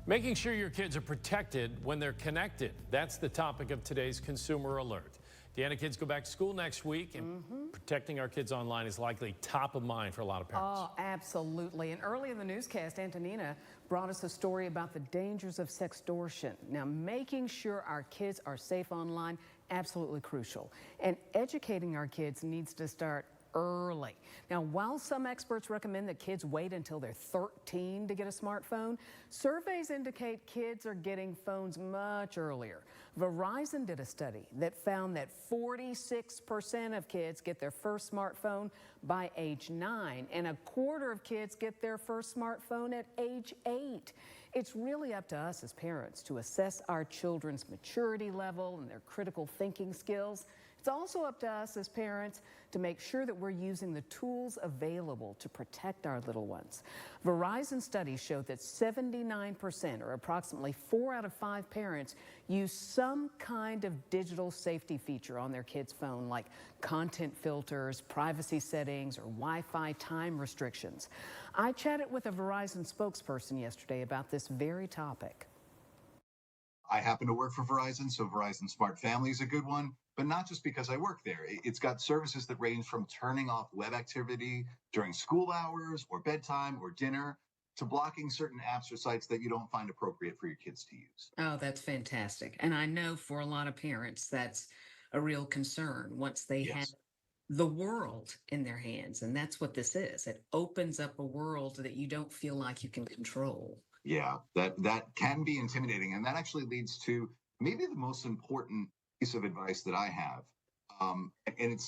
Making sure your kids are protected when they're connected. That's the topic of today's Consumer Alert. Deanna, kids go back to school next week, and protecting our kids online is likely top of mind for a lot of parents. Oh, absolutely. And early in the newscast, Antonina brought us a story about the dangers of sextortion. Now, making sure our kids are safe online, absolutely crucial. And educating our kids needs to start early. Now, while some experts recommend that kids wait until they're 13 to get a smartphone, surveys indicate kids are getting phones much earlier. Verizon did a study that found that 46% of kids get their first smartphone by age 9, and a quarter of kids get their first smartphone at age 8. It's really up to us as parents to assess our children's maturity level and their critical thinking skills. It's also up to us as parents to make sure that we're using the tools available to protect our little ones. Verizon studies show that 79%, or approximately 4 out of 5 parents, use some kind of digital safety feature on their kid's phone, like content filters, privacy settings, or Wi-Fi time restrictions. I chatted with a Verizon spokesperson yesterday about this very topic. I happen to work for Verizon, so Verizon Smart Family is a good one, but not just because I work there. It's got services that range from turning off web activity during school hours or bedtime or dinner to blocking certain apps or sites that you don't find appropriate for your kids to use. Oh, that's fantastic. And I know for a lot of parents, that's a real concern once they have Yes. the world in their hands. And that's what this is. It opens up a world that you don't feel like you can control. Yeah, that can be intimidating, and that actually leads to maybe the most important piece of advice that I have. And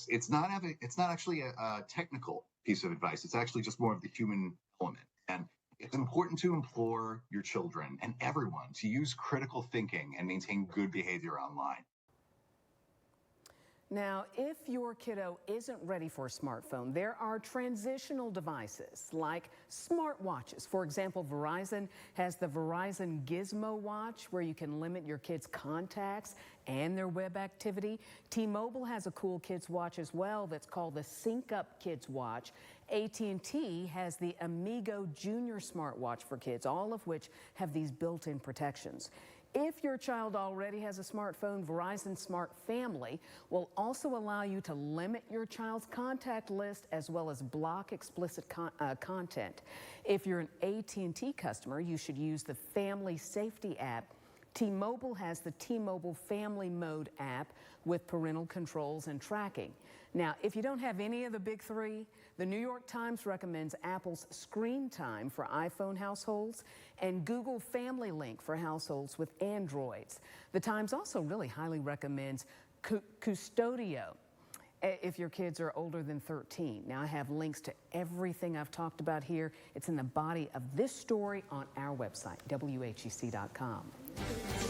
it's not actually a technical piece of advice. It's actually just more of the human element. And it's important to implore your children and everyone to use critical thinking and maintain good behavior online. Now, if your kiddo isn't ready for a smartphone, there are transitional devices like smartwatches. For example, Verizon has the Verizon Gizmo Watch, where you can limit your kids' contacts and their web activity. T-Mobile has a cool kids watch as well that's called the Sync Up Kids Watch. AT&T has the Amigo Junior smartwatch for kids, all of which have these built-in protections. If your child already has a smartphone, Verizon Smart Family will also allow you to limit your child's contact list as well as block explicit content. If you're an AT&T customer, you should use the Family Safety app. T-Mobile has the T-Mobile Family Mode app with parental controls and tracking. Now, if you don't have any of the big three, the New York Times recommends Apple's Screen Time for iPhone households and Google Family Link for households with Androids. The Times also really highly recommends Custodio if your kids are older than 13. Now, I have links to everything I've talked about here. It's in the body of this story on our website, WHEC.com.